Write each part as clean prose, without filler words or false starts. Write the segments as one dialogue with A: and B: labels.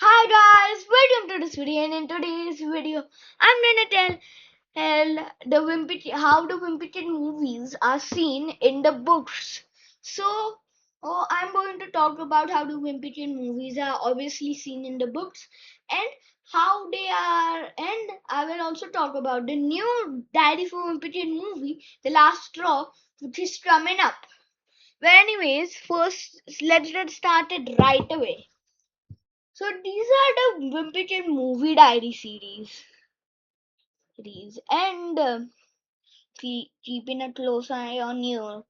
A: Hi guys, welcome to this video, and in today's video I'm gonna tell how the Wimpy movies are seen in the books. So I'm going to talk about how the Wimpy movies are obviously seen in the books and how they are, and I will also talk about the new Diary for Wimpy movie, The Last Straw, which is coming up. But anyways, first let's get started right away. So these are the Wimpy movie diary series, and keeping a close eye on you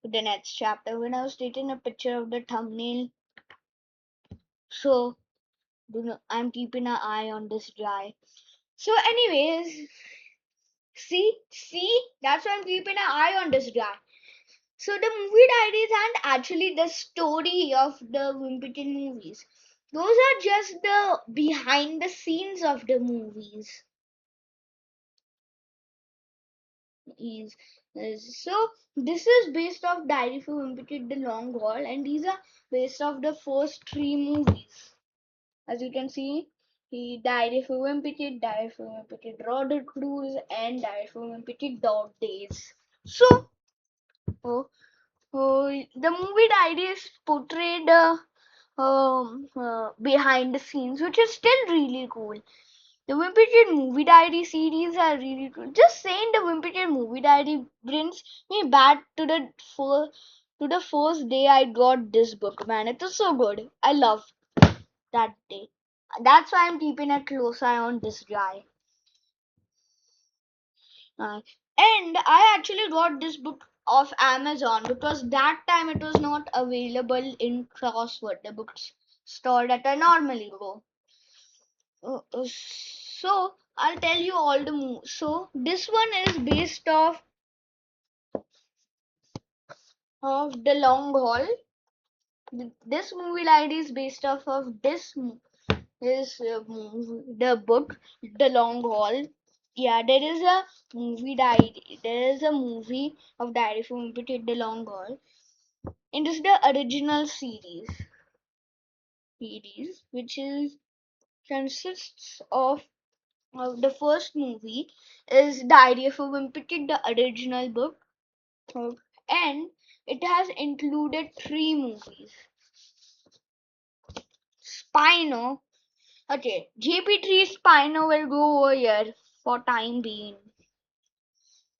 A: for the next chapter. When I was taking a picture of the thumbnail, so I'm keeping an eye on this guy. So, anyways, see, that's why I'm keeping an eye on this guy. So the movie diaries aren't actually the story of the Wimpy movies. Those are just the behind the scenes of the movies. So this is based off Diary for Wimpy the Long Haul, and these are based off the first three movies. As you can see, he Diary for Wimpy, Diary for Wimpy Road Cruise, and Diary for Wimpy Dog Days. So, oh, the movie diaries portrayed behind the scenes, which is still really cool. The Wimpy movie diary series are really cool. Just saying the Wimpy movie diary brings me back to the first day I got this book. Man, it was so good. I love that day. That's why I'm keeping a close eye on this guy. And I actually got this book off Amazon because that time it was not available in Crossword, the books store that I normally go. So I'll tell you all the moves. So this one is based of the long haul. This movie ID is based off of the book, The Long Haul. Yeah, there is a movie diary. There is a movie of Diary from Wimpy The Long Haul. It is the original series, which is consists of the first movie is Diary of a Wimpy, the original book, and it has included three movies. Spino. Okay, JP3 Spino will go over here for time being.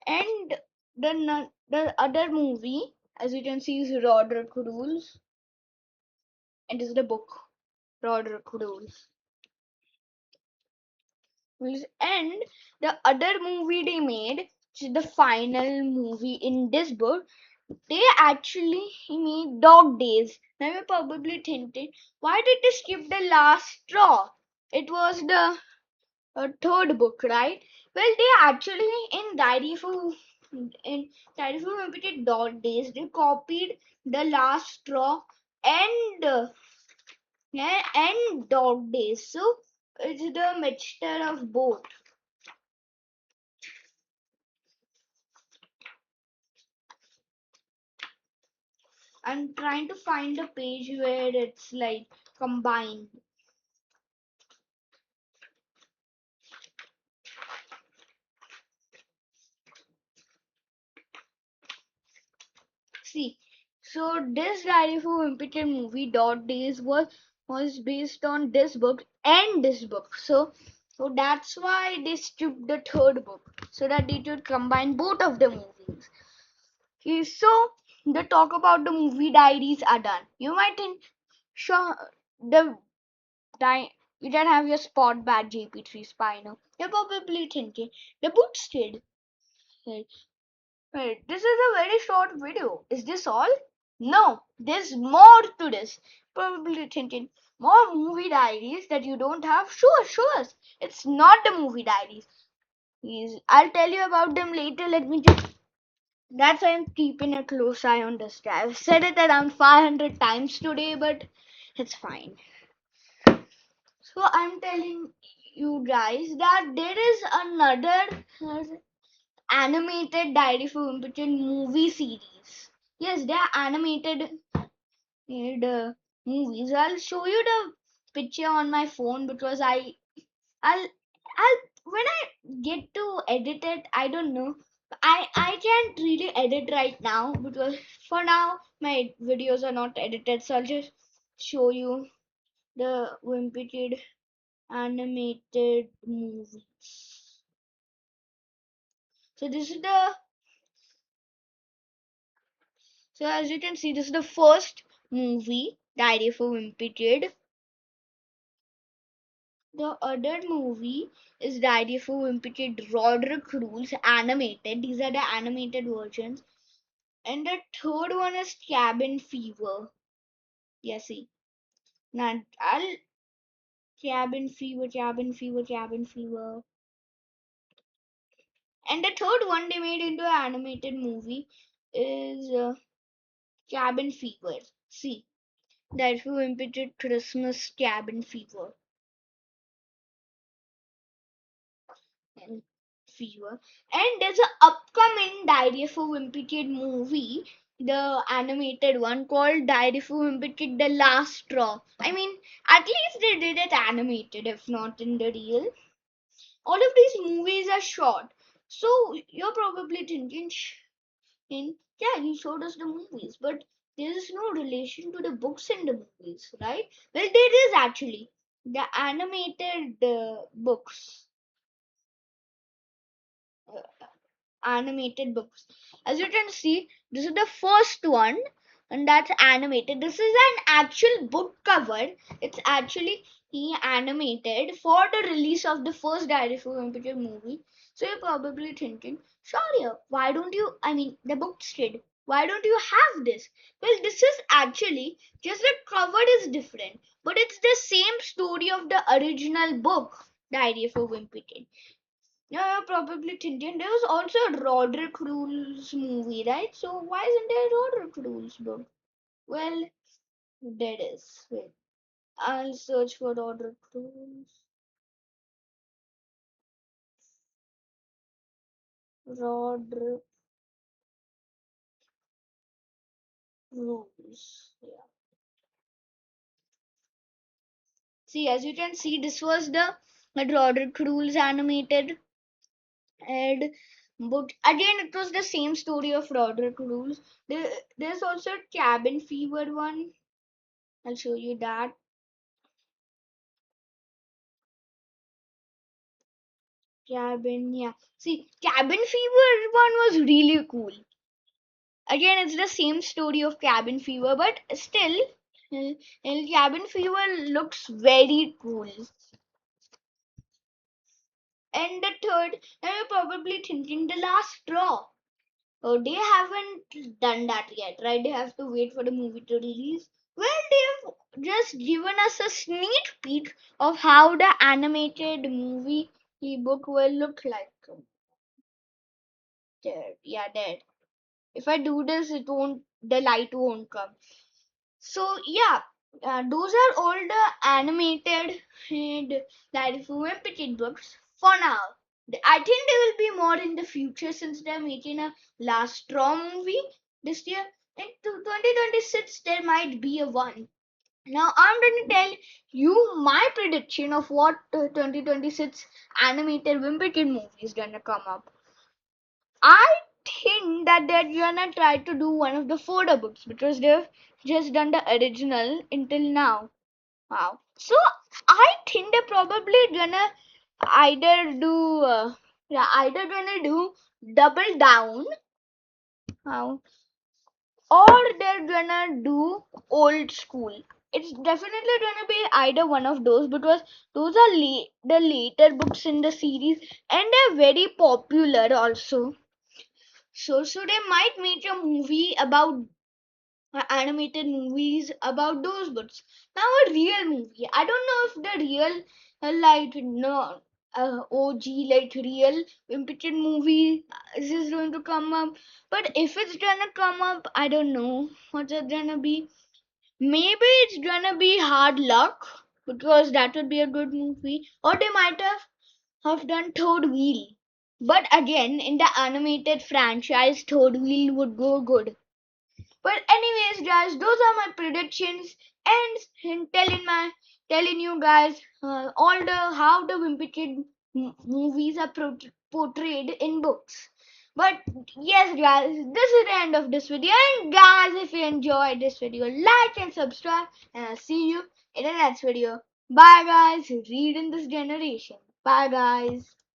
A: And the other movie, as you can see, is Roderick Rules. It is the book Roderick Rules. And the other movie they made, which is the final movie in this book, they actually made Dog Days. Now you're probably thinking, why did they skip the last straw? It was the third book, right? Well, they actually in Diary for Repeated Dog Days, they copied the last straw and yeah, and Dog Days. So it's the mixture of both. I'm trying to find a page where it's like combined. See, so this Diary for Wimpy movie Dot Days was based on this book and this book. So that's why they skipped the third book so that they could combine both of the movies. Okay, so the talk about the movie diaries are done. You might think, sure, the you don't have your spot bad JP3 Spino. You're probably thinking the books did. Right. Right. This is a very short video. Is this all? No, there's more to this. Probably thinking more movie diaries that you don't have. Sure. It's not the movie diaries. I'll tell you about them later. Let me just. That's why I'm keeping a close eye on this guy. I've said it around 500 times today, but it's fine. So I'm telling you guys that there is another animated Diary for Wimpy movie series. Yes, they are animated movies. I'll show you the picture on my phone because I'll I'll when I get to edit it, I don't know. I can't really edit right now because for now my videos are not edited. So I'll just show you the Wimpy Kid animated movies. So this is the so as you can see, this is the first movie, Diary of a Wimpy Kid. The other movie is Diary of a Wimpy Kid Roderick Rules animated. These are the animated versions. And the third one is Cabin Fever. Yeah, see. Now I'll Cabin Fever, Cabin Fever, Cabin Fever. And the third one they made into an animated movie is Cabin Fever. See, that's who imitated Christmas Cabin Fever and Fever. And there's an upcoming Diary of a Wimpy Kid movie, the animated one called Diary of a Wimpy Kid: The Last Straw. I mean, at least they did it animated, if not in the real. All of these movies are short, so you're probably thinking, yeah, you showed us the movies, but there is no relation to the books in the movies, right? Well, there is actually the animated books, uh, animated books. As you can see, this is the first one, and that's animated. This is an actual book cover. It's actually animated for the release of the first Diary of a Vampire movie. So you're probably thinking, Sharia, why don't you? I mean, the books did. Why don't you have this? Well, this is actually just the cover is different, but it's the same story of the original book, Diary of a Wimpy. Yeah, you're probably thinking there was also a Roderick Rules movie, right? So why isn't there a Roderick Rules book? Well, there is. Wait, I'll search for Roderick Rules. Roderick Rules. Yeah. See, as you can see, this was the Roderick Rules animated, and but again, it was the same story of Roderick Rules. There's also a Cabin Fever one. I'll show you that. Cabin, yeah. See, Cabin Fever one was really cool. Again, it's the same story of Cabin Fever, but still, Cabin Fever looks very cool. And the third, now you're probably thinking the last straw. Oh, they haven't done that yet, right? They have to wait for the movie to release. Well, they've just given us a sneak peek of how the animated movie ebook will look like. There, yeah, there. If I do this, it won't, the light won't come. So yeah, those are all the animated and live repeated books for now. I think there will be more in the future since they're making a last straw movie this year. In 2026, there might be a one. Now I'm going to tell you my prediction of what 2026 animated Wimpy movie is gonna come up. I think that they're gonna try to do one of the photo books because they've just done the original until now. Wow. So I think they're probably gonna either do either gonna do double down or they're gonna do old school. It's definitely gonna be either one of those because those are the later books in the series and they're very popular also. So they might make a movie about animated movies about those books. Now a real movie. I don't know if the real like no OG like real implicated movie is going to come up. But if it's gonna come up, I don't know what's it gonna be. Maybe it's gonna be Hard Luck because that would be a good movie. Or they might have done Third Wheel. But again, in the animated franchise, Third Wheel would go good. But anyways, guys, those are my predictions and until in my telling you guys all the how the Wimpy Kid movies are portrayed in books. But yes, guys, this is the end of this video. And guys, if you enjoyed this video, like and subscribe. And I'll see you in the next video. Bye, guys. Read in this generation. Bye, guys.